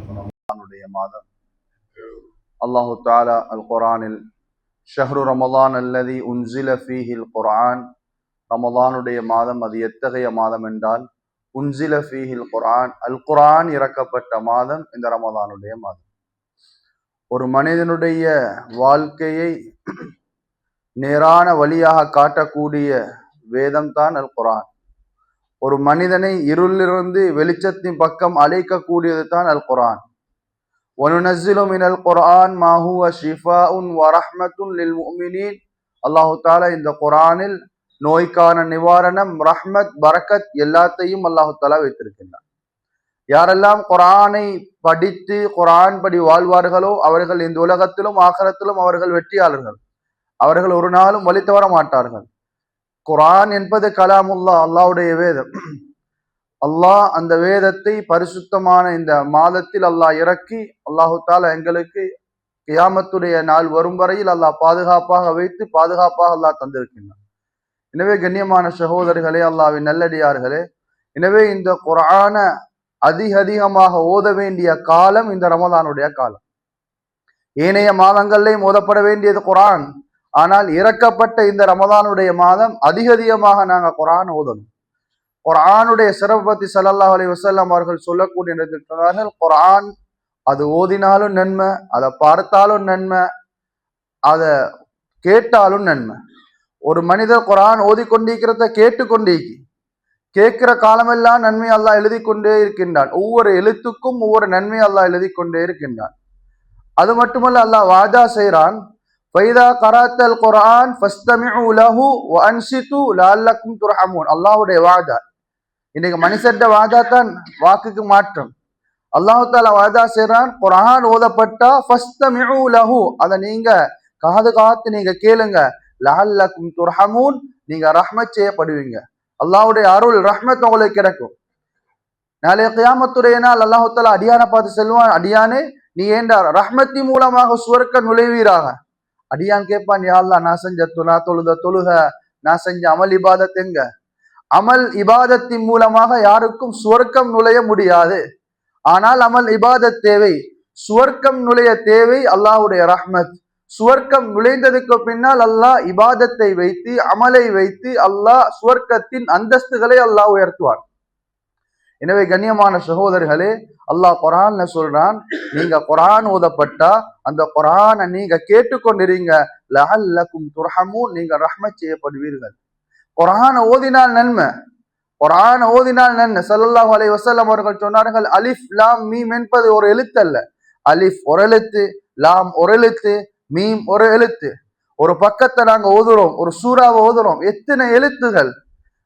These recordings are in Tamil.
ரமலானுடைய மாதம். அல்லாஹு தஆலா அல் குர்ஆனில் ஷஹ்ரு ரமலான் அல்லதி உன்சில ஃபீஹில் குர்ஆன், ரமலானுடைய மாதம் அது எத்தகைய மாதம் என்றால் உன்சில ஃபீஹில் குர்ஆன், அல் குர்ஆன் இறக்கப்பட்ட மாதம் இந்த ரமலானுடைய மாதம். ஒரு மனிதனுடைய வாழ்க்கையை நேரான வழியாக காட்டக்கூடிய வேதம் தான் அல் குர்ஆன். ஒரு மனிதனை இருளிலிருந்து வெளிச்சத்தின் பக்கம் அழைக்கக்கூடியது தான் அல் குர்ஆன். வனுனஸ்ஸிலு மினல் குர்ஆன் மா ஹுவ ஷிஃபாஉன் வ ரஹ்மத்துன் லில் முஃமினீன். அல்லாஹு தஆலா இந்த குர்ஆனில் நோய்க்கான நிவாரணம், ரஹ்மத், பரக்கத் எல்லாத்தையும் அல்லாஹு தஆலா வைத்திருக்கின்றார். யாரெல்லாம் குர்ஆனை படித்து குர்ஆன் படி வாழ்வார்களோ அவர்கள் இந்த உலகத்திலும் ஆகிரத்திலும் அவர்கள் வெற்றியாளர்கள். அவர்கள் ஒரு நாளும் வழி தவற மாட்டார்கள். குர்ஆன் என்பது கலாமுல்லா, அல்லாஹ்வுடைய வேதம். அல்லாஹ் அந்த வேதத்தை பரிசுத்தமான இந்த மாதத்தில் அல்லாஹ் இறக்கி அல்லாஹு தஆலா எங்களுக்கு கியாமத்துடைய நாள் வரும் வரையில் அல்லாஹ் பாதுகாப்பாக வைத்து பாதுகாப்பாக அல்லாஹ் தந்திருக்கின்றான். எனவே கண்ணியமான சகோதரர்களே, அல்லாஹ்வின் நல்லடியார்களே, எனவே இந்த குர்ஆனை அதிகமாக ஓத வேண்டிய காலம் இந்த ரமலானுடைய காலம். ஏனைய மாதங்கள்லையும் ஓதப்பட வேண்டியது குர்ஆன். ஆனால் இறக்கப்பட்ட இந்த ரமலானுடைய மாதம் அதிகமாக நாங்கள் குர்ஆன் ஓதணும். குர்ஆனுடைய சிறப்பு பத்தி ஸல்லல்லாஹு அலைஹி வஸல்லம் அவர்கள் சொல்லக்கூடிய சொன்னார்கள், குர்ஆன் அது ஓதினாலும் நன்மை, அதை பார்த்தாலும் நன்மை, அதை கேட்டாலும் நன்மை. ஒரு மனிதர் குர்ஆன் ஓதிக்கொண்டிருக்கிறத கேட்கிற காலமெல்லாம் நன்மை அல்லாஹ் எழுதி கொண்டே இருக்கின்றான். ஒவ்வொரு எழுத்துக்கும் ஒவ்வொரு நன்மை அல்லாஹ் எழுதி கொண்டே இருக்கின்றான். அது மட்டுமல்ல, அல்லாஹ் வாதா செய்கிறான், ஃபைதா கராத்தல் குர்ஆன் ஃபஸ்தமிஉ லஹு வ அன்சிது லஅல்லக்கும் துர்ஹமூன். அல்லாஹ்வுடைய வாதா. இன்னைக்கு மனுஷர்ட வாதா தான் வாக்குக்கு மாற்றம். அல்லாஹ் தஆலா வாதா செய்றான், குர்ஆன் ஓதப்பட்டா ஃபஸ்தமிஉ லஹு, அதை நீங்க காது நீங்க கேளுங்க, லஅல்லக்கும் துர்ஹமூன், நீங்க ரஹ்மத் செய்யப்படுவீங்க. அல்லாஹ்வுடைய அருள் ரஹ்மத் உங்களுக்கு கிடைக்கும். நாளைய கியாமத்துடைய நாள் அல்லாஹ் தஆலா அடியானை பார்த்து சொல்வான், அடியானே நீ ஏண்டா ரஹ்மத்தின் மூலமாக சுவர்க்கம் நுழைவீராக. அடியான் கேட்பான், யா அல்லாஹ் நான் செஞ்ச தொழுக நான் செஞ்ச அமல் இபாதத் எங்க? அமல் இபாதத்தின் மூலமாக யாருக்கும் சுவர்க்கம் நுழைய முடியாது. ஆனால் அமல் இபாதத் தேவை, சுவர்க்கம் நுழைய தேவை அல்லாஹ்வுடைய ரஹ்மத். சுவர்க்கம் நுழைந்ததுக்கு பின்னால் அல்லாஹ் இபாதத்தை வைத்து அமலை வைத்து அல்லாஹ் சுவர்க்கத்தின் அந்தஸ்துகளை அல்லாஹ் உயர்த்துவான். எனவே கண்ணியமான சகோதரர்களே, அல்லாஹ் குர்ஆன்ல சொல்றான், நீங்க குர்ஆன் ஓதப்பட்டா அந்த குர்ஆனை நீங்க கேட்டுக்கொண்டிருங்க, லஅல்லக்கும் துர்ஹமூன், நீங்க ரஹ்மத் செய்யப்படுவீர்கள். குர்ஆனை ஓதினால் நன்மை, குர்ஆனை ஓதினால் நன்மை. ஸல்லல்லாஹு அலைஹி வஸல்லம் அவர்கள் சொன்னார்கள், அலிஃப் லாம் மீம் என்பது ஒரு எழுத்து அல்ல. அலிஃப் ஒரு எழுத்து, லாம் ஒரு எழுத்து, மீம் ஒரு எழுத்து. ஒரு பக்கத்தை நாங்க ஓதுறோம், ஒரு சூறாவை ஓதுறோம், எத்தனை எழுத்துகள்!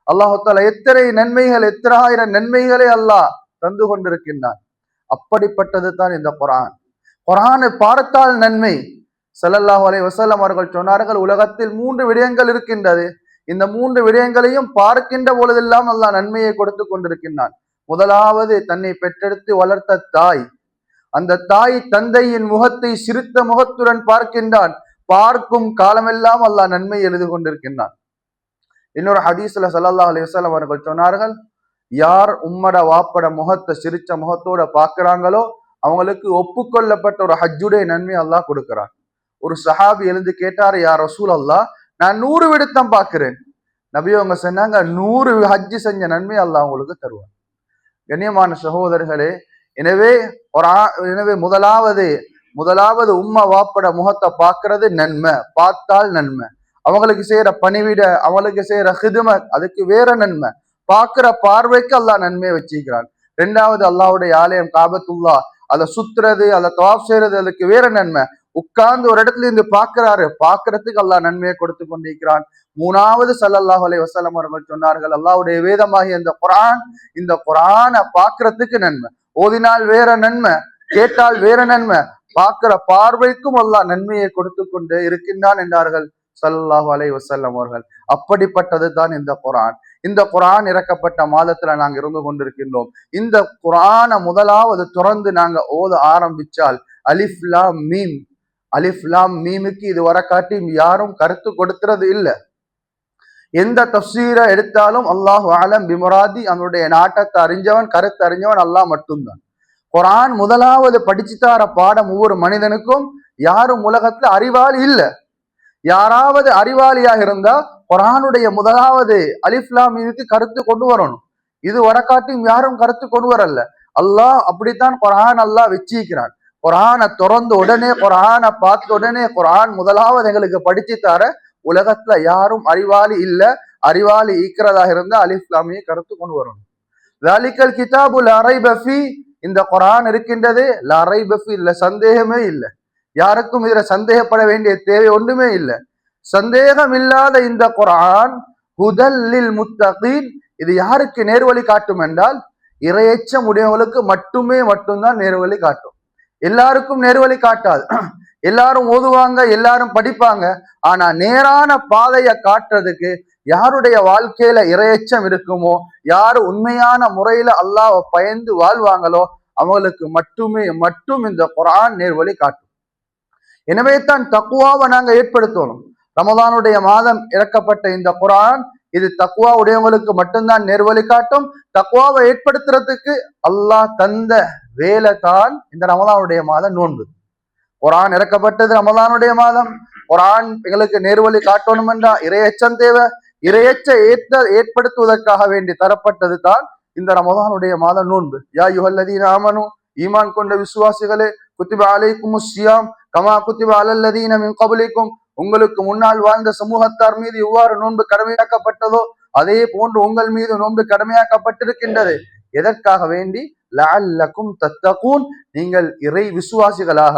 அல்லாஹு தஆலா எத்தனை நன்மைகள், எத்தனை ஆயிரம் நன்மைகளை அல்லாஹ் தந்து கொண்டிருக்கின்றான். அப்படிப்பட்டது தான் இந்த குர்ஆன். குர்ஆனை பார்த்தால் நன்மை. ஸல்லல்லாஹு அலைஹி வஸல்லம் அவர்கள் சொன்னார்கள், உலகத்தில் 3 விடயங்கள் இருக்கின்றது. இந்த 3 விடயங்களையும் பார்க்கின்ற பொழுதெல்லாம் அல்லாஹ் நன்மையை கொடுத்து கொண்டிருக்கின்றான். முதலாவது, தன்னை பெற்றெடுத்து வளர்த்த தாய். அந்த தாய் தந்தையின் முகத்தை சிரித்த முகத்துடன் பார்க்கின்றான். பார்க்கும் காலமெல்லாம் அல்லாஹ் நன்மை எழுதி கொண்டிருக்கின்றான். இன்னொரு ஹதீஸ்ல ஸல்லல்லாஹு அலைஹி வஸல்லம் அவர்கள் சொன்னார்கள், யார் உம்மட வாப்பட முகத்தை சிரிச்ச முகத்தோட பார்க்கிறாங்களோ அவங்களுக்கு ஒப்புக்கொள்ளப்பட்ட ஒரு ஹஜ்ஜுடைய நன்மை அல்லாஹ் கொடுக்கிறான். ஒரு சஹாபி எழுந்து கேட்டார், யா ரசூல் அல்லாஹ், நான் 100 விடுத்தம் பார்க்கிறேன். நபி அவங்க சொன்னாங்க, 100 ஹஜ்ஜு செஞ்ச நன்மை அல்லாஹ் உங்களுக்கு தருவான். கண்ணியமான சகோதரர்களே, எனவே முதலாவது உம்மா வாப்பட முகத்தை பார்க்கிறது நன்மை, பார்த்தால் நன்மை. அவங்களுக்கு செய்யற பணிவிட, அவங்களுக்கு செய்யற ஹிதுமத், அதுக்கு வேற நன்மை. பார்க்கிற பார்வைக்கு அல்லாஹ் நன்மையை வச்சிருக்கிறான். 2வது, அல்லாஹ்வுடைய ஆலயம் காபத்துல்லா, அதை சுத்துறது, அதை தவாப் செய்யறது, அதுக்கு வேற நன்மை. உட்கார்ந்து ஒரு இடத்துல இருந்து பார்க்கிறாரு, பார்க்கறதுக்கு அல்லாஹ் நன்மையை கொடுத்து கொண்டிருக்கிறான். 3வது, ஸல்லல்லாஹு அலைஹி வஸல்லம் அவர்கள் சொன்னார்கள், அல்லாஹ்வுடைய வேதமாகிய இந்த குர்ஆனை பார்க்கறதுக்கு நன்மை. ஓதினால் வேற நன்மை, கேட்டால் வேற நன்மை, பார்க்கிற பார்வைக்கும் அல்லாஹ் நன்மையை கொடுத்து கொண்டு இருக்கின்றான் என்றார்கள் ஸல்லல்லாஹு அலைஹி வஸல்லம் அவர்கள். அப்படிப்பட்டது தான் இந்த குர்ஆன். இந்த குர்ஆன் இறக்கப்பட்ட மாதத்துல நாங்க இருந்து கொண்டிருக்கின்றோம். இந்த குர்ஆனை முதலாவது தொடர்ந்து நாங்க ஓத ஆரம்பிச்சால் அலிஃப் லாம் மீம், அலிஃப் லாம் மீமுக்கு இது வர காட்டி யாரும் கருத்து கொடுக்கிறது இல்லை. எந்த தஃசீரை எடுத்தாலும் அல்லாஹு அலம் பிமுராதி, அவனுடைய நாட்டத்தை அறிஞ்சவன், கருத்து அறிஞ்சவன் அல்லாஹ் மட்டும்தான். குர்ஆன் முதலாவது படிச்சுத்தார பாடம் ஒவ்வொரு மனிதனுக்கும். யாரும் உலகத்துல அறிவாளி இல்ல. யாராவது அறிவாளியாக இருந்தா குர்ஆனுடைய முதலாவது அலிஃப் லாம் மீதுக்கு கருத்து கொண்டு வரணும். இது வரக்காட்டியும் யாரும் கருத்து கொண்டு வரல. அல்லாஹ் அப்படித்தான் குர்ஆன் அல்லாஹ் வச்சிருக்கிறான். குர்ஆனை திறந்த உடனே, குர்ஆனை பார்த்த உடனே, குர்ஆன் முதலாவது எங்களுக்கு படிச்சு தர உலகத்துல யாரும் அறிவாளி இல்ல. அறிவாளி ஈக்கிறதாக இருந்தா அலிஃப் லாமியை கருத்து கொண்டு வரணும். ذَلِكَ الْكِتَابُ لَا رَيْبَ فِيهِ, இந்த குர்ஆன் இருக்கின்றது, லா ரைப ஃபீ, இல்ல சந்தேகமே இல்லை. யாருக்கும் இதுல சந்தேகப்பட வேண்டிய தேவை ஒன்றுமே இல்லை. சந்தேகம் இல்லாத இந்த குர்ஆன் ஹுதல் லில் முத்தகீன், இது யாருக்கு நேர்வழி காட்டும் என்றால் இறையச்சம் உடையவங்களுக்கு மட்டும்தான் நேர்வழி காட்டும். எல்லாருக்கும் நேர்வழி காட்டாது. எல்லாரும் ஓதுவாங்க, எல்லாரும் படிப்பாங்க. ஆனா நேரான பாதையை காட்டுறதுக்கு யாருடைய வாழ்க்கையில இறையச்சம் இருக்குமோ, யாரு உண்மையான முறையில அல்லாஹ்வை பயந்து வாழ்வாங்களோ அவங்களுக்கு மட்டும் இந்த குர்ஆன் நேர்வழி காட்டும். எனவே தான் தக்வாவை நாங்க ஏற்படுத்தணும். ரமலானுடைய மாதம் இறக்கப்பட்ட இந்த குர்ஆன் இது தக்வா உடையவங்களுக்கு மட்டும்தான் நேர்வழி காட்டும். தக்வாவை ஏற்படுத்துறதுக்கு அல்லாஹ் தந்த வேலை தான் இந்த ரமலானுடைய மாதம் நோன்பு. குர்ஆன் இறக்கப்பட்டது ரமலானுடைய மாதம். குர்ஆன் எங்களுக்கு நேர்வழி காட்டணும் என்றா இறையச்சம் தேவை. ஏற்படுத்துவதற்காக வேண்டி தரப்பட்டது தான் இந்த ரமலானுடைய மாதம் நோன்பு. யா யுஹல்லதீன ஆமனு, ஈமான் கொண்ட விசுவாசிகளே, குத்திப அலைக்குமுஸ் ஸியாம் கமா குத்திப அலல்லதீன மின் கப்லிக்கும், உங்களுக்கு முன்னால் வாழ்ந்த சமூகத்தார் மீது எவ்வாறு நோன்பு கடமையாக்கப்பட்டதோ அதே போன்று உங்கள் மீது நோன்பு கடமையாக்கப்பட்டிருக்கின்றது. எதற்காக வேண்டி? லஅல்லக்கும் தத்தகூன், நீங்கள் இறை விசுவாசிகளாக,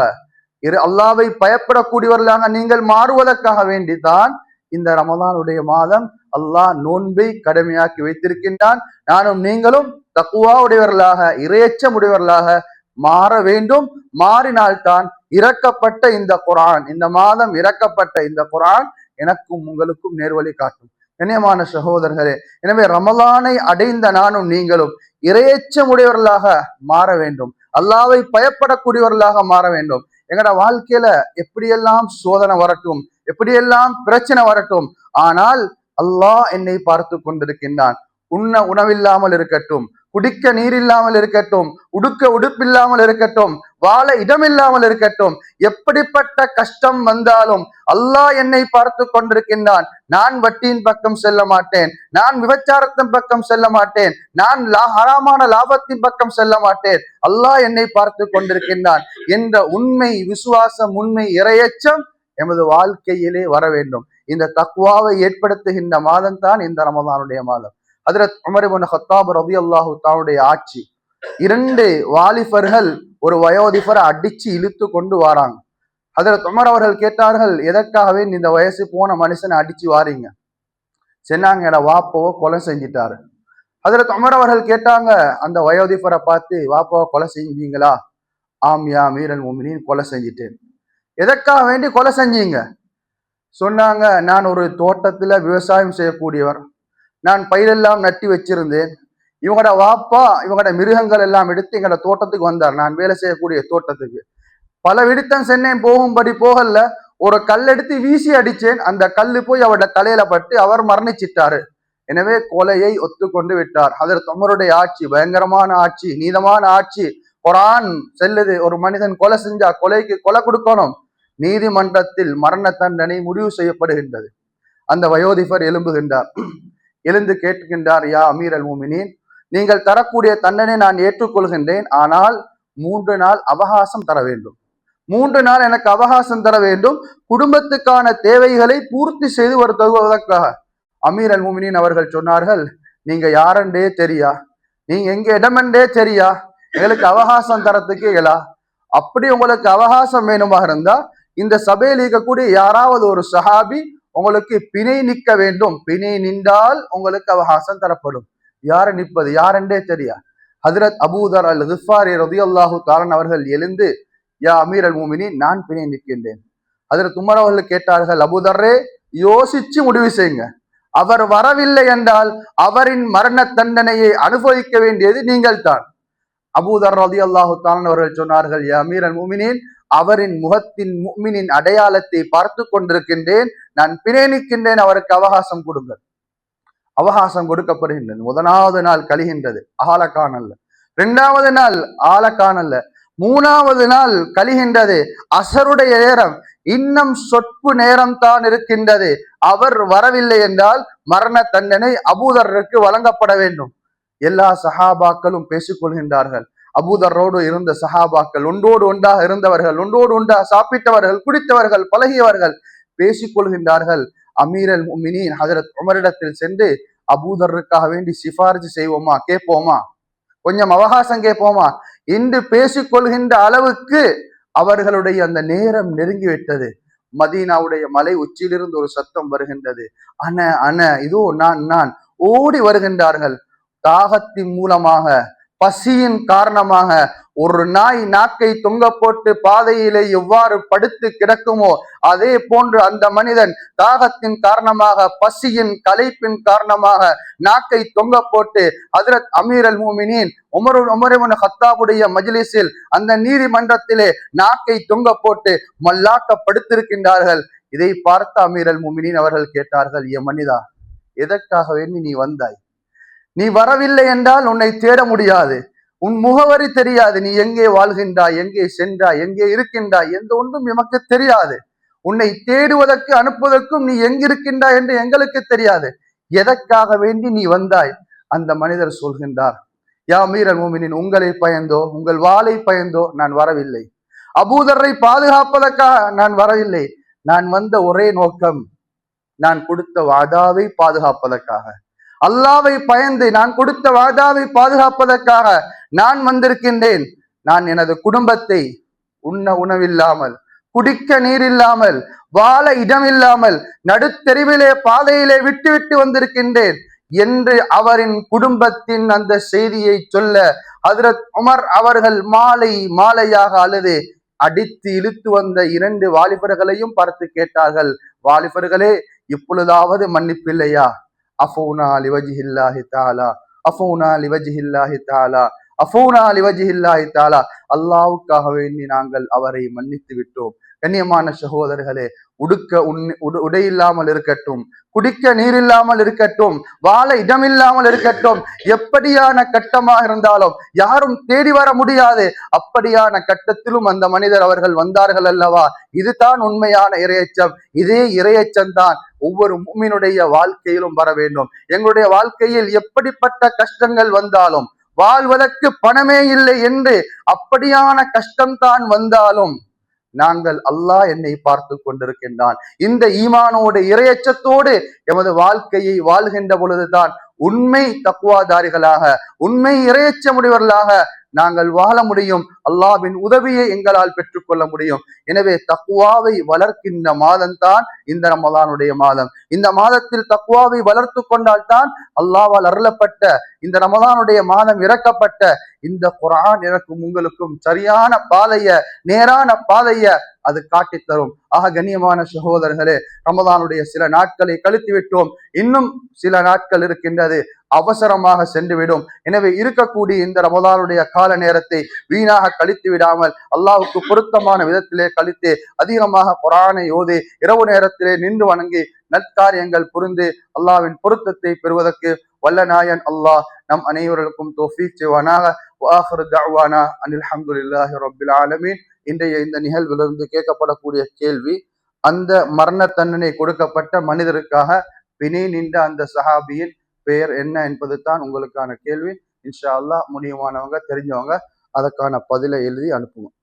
அல்லாஹ்வை பயப்படக்கூடியவர்களாக நீங்கள் மாறுவதற்காக வேண்டித்தான் இந்த ரமலானுடைய மாதம் அல்லாஹ் நோன்பை கடமையாக்கி வைத்திருக்கின்றான். நானும் நீங்களும் தக்குவா உடையவர்களாக, இறையச்சம் உடையவர்களாக மாற வேண்டும். மாறினால்தான் இறக்கப்பட்ட இந்த குர்ஆன், இந்த மாதம் இறக்கப்பட்ட இந்த குர்ஆன் எனக்கும் உங்களுக்கும் நேர்வழி காட்டும். கண்ணியமான சகோதரர்களே, எனவே ரமலானை அடைந்த நானும் நீங்களும் இறையச்சம் உடையவர்களாக மாற வேண்டும். அல்லாஹ்வை பயப்படக்கூடியவர்களாக மாற வேண்டும். எங்கட வாழ்க்கையில எப்படியெல்லாம் சோதனை வரட்டும், எப்படியெல்லாம் பிரச்சனை வரட்டும், ஆனால் அல்லாஹ் என்னை பார்த்து கொண்டிருக்கின்றான். உண்ண உணவில்லாமல் இருக்கட்டும், குடிக்க நீர் இல்லாமல் இருக்கட்டும், உடுக்க உடுப்பில்லாமல் இருக்கட்டும், வாழ இடமில்லாமல் இருக்கட்டும், எப்படிப்பட்ட கஷ்டம் வந்தாலும் அல்லாஹ் என்னை பார்த்து கொண்டிருக்கின்றான். நான் வட்டியின் பக்கம் செல்ல மாட்டேன், நான் விபச்சாரத்தின் பக்கம் செல்ல மாட்டேன், நான் ஹராமான லாபத்தின் பக்கம் செல்ல மாட்டேன், அல்லாஹ் என்னை பார்த்து கொண்டிருக்கின்றான் என்ற உண்மை விசுவாசம், உண்மை இறையச்சம் எமது வாழ்க்கையிலே வர வேண்டும். இந்த தக்வாவை ஏற்படுத்துகின்ற மாதம் தான் இந்த ரமலானுடைய மாதம். ஹஜ்ரத் உமர் இப்னு கத்தாப் ரலியல்லாஹு தஆலாவுடைய ஆட்சி. 2 வாலிபர்கள் ஒரு வயோதிபரை அடிச்சு இழுத்து கொண்டு வராங்க. ஹஜ்ரத் உமர் அவர்கள் கேட்டார்கள், எதற்காகவே இந்த வயசு போன மனுஷனை அடிச்சு வாரீங்க? சொன்னாங்க, எட வாப்பாவை கொலை செஞ்சிட்டாரு. ஹஜ்ரத் உமர் அவர்கள் கேட்டாங்க அந்த வயோதிபரை பார்த்து, வாப்பாவை கொலை செஞ்சீங்களா? ஆம் யா அமீரல் முஃமினீன், கொலை செஞ்சிட்டேன். எதற்காக வேண்டி கொலை செஞ்சீங்க? சொன்னாங்க, நான் ஒரு தோட்டத்துல விவசாயம் செய்யக்கூடியவர், நான் பயிரெல்லாம் நட்டி வச்சிருந்தேன். இவங்களோட வாப்பா இவங்களோட மிருகங்கள் எல்லாம் எடுத்து எங்களோட தோட்டத்துக்கு வந்தார், நான் வேலை செய்யக்கூடிய தோட்டத்துக்கு. பல விடுத்தம் சென்னேன், போகும்படி போகல. ஒரு கல் எடுத்து வீசி அடிச்சேன், அந்த கல்லு போய் அவரோட தலையில பட்டு அவர் மரணிச்சிட்டாரு. எனவே கொலையை ஒத்துக்கொண்டு விட்டார். ஹஜ்ரத் உமருடைய ஆட்சி பயங்கரமான ஆட்சி, நீதமான ஆட்சி. குர்ஆன் செல்லுது, ஒரு மனிதன் கொலை செஞ்சா கொலைக்கு கொலை கொடுக்கணும். நீதிமன்றத்தில் மரண தண்டனை முடிவு செய்யப்படுகின்றது. அந்த வயோதிபர் எழும்புகின்றார். எழுந்து கேட்கின்றார், யா அமீர் அல் முஃமினீன், நீங்கள் தரக்கூடிய தண்டனை நான் ஏற்றுக்கொள்கின்றேன், ஆனால் 3 நாள் அவகாசம் தர வேண்டும். 3 நாள் எனக்கு அவகாசம் தர வேண்டும், குடும்பத்துக்கான தேவைகளை பூர்த்தி செய்து வருவதற்காக. அமீர் அல் முஃமினீன் அவர்கள் சொன்னார்கள், நீங்க யாரென்றே தெரியா, நீங்க எங்க இடமென்றே தெரியா, எங்களுக்கு அவகாசம் தரத்துக்கு இயலா. அப்படி உங்களுக்கு அவகாசம் வேணுமா இருந்தா இந்த சபையில் இருக்கக்கூடிய யாராவது ஒரு சஹாபி உங்களுக்கு பிணை நிற்க வேண்டும், பிணை நின்றால் உங்களுக்கு அவகாசம் தரப்படும். யாரை நிற்பது, யாரென்றே தெரியா. ஹஜ்ரத் அபூதர் அல் கிஃபாரி ரலியல்லாஹு தஆலா அவர்கள் எழுந்து, யா அமீர் அல் முஃமினீன், நான் பிணை நிற்கின்றேன். ஹஜ்ரத் உமர் அவர்கள் கேட்டார்கள், அபூதர்ரே, யோசிச்சு முடிவு செய்யுங்க. அவர் வரவில்லை என்றால் அவரின் மரண தண்டனையை அனுபவிக்க வேண்டியது நீங்கள் தான். அபூதர் ரலியல்லாஹு தஆலா அவர்கள் சொன்னார்கள், யா அமீர் அல் முஃமினீன், அவரின் முகத்தின் முஃமினின் அடையாளத்தை பார்த்து கொண்டிருக்கின்றேன், நான் பிணை நிற்கின்றேன், அவருக்கு அவகாசம் கொடுங்கள். அவகாசம் கொடுக்கப்படுகின்றது. 1வது நாள் கழிகின்றது, ஆளக்கானல்ல. இரண்டாவது நாள் ஆளை காணல. மூணாவது நாள் கழிகின்றது. அசருடைய நேரம், இன்னும் சொற்பு நேரம் தான் இருக்கின்றது. அவர் வரவில்லை என்றால் மரண தண்டனை அபூதருக்கு வழங்கப்பட வேண்டும். எல்லா சஹாபாக்களும் பேசிக் கொள்கின்றார்கள். அபூதரோடு இருந்த சஹாபாக்கள், ஒன்றோடு ஒன்றாக இருந்தவர்கள், ஒன்றோடு ஒன்றாக சாப்பிட்டவர்கள், குடித்தவர்கள், பழகியவர்கள் பேசிக் கொள்கின்றார்கள். அமீரல் முஃமினீன் ஹஜரத் உமரிடத்தில் சென்று அபூதருக்காக வேண்டி சிபாரிசு செய்வோமா, கேட்போமா, கொஞ்சம் அவகாசம் கேட்போமா என்று பேசிக் கொள்கின்ற அளவுக்கு அவர்களுடைய அந்த நேரம் நெருங்கிவிட்டது. மதீனாவுடைய மலை உச்சியிலிருந்து ஒரு சத்தம் வருகின்றது. அன அன இதோ நான் ஓடி வருகின்றார்கள். தாகத்தின் மூலமாக, பசியின் காரணமாக ஒரு நாய் நாக்கை தொங்க போட்டு பாதையிலே எவ்வாறு படுத்து கிடக்குமோ அதே போன்று அந்த மனிதன் தாகத்தின் காரணமாக, பசியின் களைப்பின் காரணமாக நாக்கை தொங்க போட்டு ஹஜ்ரத் அமீர் அல் முஃமினீன் உமர் இப்னு கத்தாபுடைய மஜ்லிஸில், அந்த நீதிமன்றத்திலே நாக்கை தொங்க போட்டு மல்லாக்க படுத்திருக்கின்றார்கள். இதை பார்த்த அமீர் அல் முஃமினீன் அவர்கள் கேட்டார்கள், ஏ மனிதா, எதற்காக வேண்டி நீ வந்தாய்? நீ வரவில்லை என்றால் உன்னை தேட முடியாது, உன் முகவரி தெரியாது, நீ எங்கே வாழ்கின்றாய், எங்கே சென்றாய், எங்கே இருக்கின்றாய், எந்த ஒன்றும் எமக்கு தெரியாது. உன்னை தேடுவதற்கு அனுப்புவதற்கும் நீ எங்கிருக்கின்றாய் என்று எங்களுக்கு தெரியாது. எதற்காக வேண்டி நீ வந்தாய்? அந்த மனிதர் சொல்கின்றார், யா அமீர் அல் முஃமினீன், உங்களை பயந்தோ, உங்கள் வாளை பயந்தோ நான் வரவில்லை. அபூதரை பாதுகாப்பதற்காக நான் வரவில்லை. நான் வந்த ஒரே நோக்கம், நான் கொடுத்த வாதாவை பாதுகாப்பதற்காக, அல்லாவை பயந்து நான் கொடுத்த வாதாவை பாதுகாப்பதற்காக நான் வந்திருக்கின்றேன். நான் எனது குடும்பத்தை உண்ண உணவில்லாமல், குடிக்க நீர் இல்லாமல், வாழ இடமில்லாமல் நடுத்தெருவிலே பாதையிலே விட்டு வந்திருக்கின்றேன் என்று அவரின் குடும்பத்தின் அந்த செய்தியை சொல்ல ஹஜ்ரத் உமர் அவர்கள் மாலையாக அழுது அடித்து இழுத்து வந்த 2 வாலிபர்களையும் பார்த்து கேட்டார்கள், வாலிபர்களே, இப்பொழுதாவது மன்னிப்பில்லையா? அஃபூனா லிவஜ்ஹில்லாஹி தஆலா, அஃபூனா லிவஜ்ஹில்லாஹி தஆலா, அஃபூனா லிவஜ்ஹில்லாஹி தஆலா. அல்லாஹ்வுக்காக வேண்டி நாங்கள் அவரை மன்னித்து விட்டோம். கண்ணியமான சகோதரர்களே, உடை இல்லாமல் இருக்கட்டும், குடிக்க நீர் இல்லாமல் இருக்கட்டும், வாழ இடமில்லாமல் இருக்கட்டும், எப்படியான கட்டமாக இருந்தாலும் யாரும் தேடி வர முடியாது. அப்படியான கட்டத்திலும் அந்த மனிதர் அவர்கள் வந்தார்கள் அல்லவா? இதுதான் உண்மையான இறையச்சம். இதே இறையச்சம் தான் ஒவ்வொரு முஃமினுடைய வாழ்க்கையிலும் வர வேண்டும். எங்களுடைய வாழ்க்கையில் எப்படிப்பட்ட கஷ்டங்கள் வந்தாலும், வாழ்வதற்கு பணமே இல்லை என்று அப்படியான கஷ்டம்தான் வந்தாலும், நாங்கள் அல்லாஹ் என்னை பார்த்து கொண்டிருக்கின்றான், இந்த ஈமானோடு இறையச்சத்தோடு எமது வாழ்க்கையை வாழ்கின்ற பொழுதுதான் உண்மை தக்வாதாரிகளாக, உண்மை இறையச்சமுடையவர்களாக நாங்கள் வாழ முடியும். அல்லாஹ்வின் உதவியை எங்களால் பெற்றுக்கொள்ள முடியும். எனவே தக்வாவை வளர்க்கின்ற மாதம்தான் இந்த ரமலானுடைய மாதம். இந்த மாதத்தில் தக்வாவை வளர்த்து கொண்டால்தான் அல்லாஹ்வால் அருளப்பட்ட இந்த ரமலானுடைய மாதம் இறக்கப்பட்ட இந்த குர்ஆன் எனக்கும் உங்களுக்கும் சரியான பாதைய, நேரான பாதைய அது காட்டித்தரும். ஆக கண்ணியமான சகோதரர்களே, ரமலானுடைய சில நாட்களை கழித்து விட்டோம், இன்னும் சில நாட்கள் இருக்கின்றது, அவசரமாக சென்றுவிடும். எனவே இருக்கக்கூடிய இந்த ரமலானுடைய கால நேரத்தை வீணாக கழித்து விடாமல் அல்லாஹ்வுக்கு பொருத்தமான விதத்திலே கழித்து அதிகமாக குர்ஆனை ஓதி இரவு நேரத்திலே நின்று வணங்கி நற்காரியங்கள் புரிந்து அல்லாஹ்வின் பொருத்தத்தை பெறுவதற்கு வல்ல நாயன் அல்லாஹ் நம் அனைவருக்கும் தௌஃபீக் செய்வானாக. வஆகிரு தஅவானா அனில் ஹம்துலில்லாஹி ரப்பில் ஆலமீன். இன்றைய இந்த நிகழ்விலிருந்து கேட்கப்படக்கூடிய கேள்வி, அந்த மரண தண்டனை கொடுக்கப்பட்ட மனிதருக்காக பிணை நின்ற அந்த சஹாபியின் பெயர் என்ன என்பது தான் உங்களுக்கான கேள்வி. இன்ஷா அல்லாஹ் முடியுமானவங்க, தெரிஞ்சவங்க அதற்கான பதிலை எழுதி அனுப்புவோம்.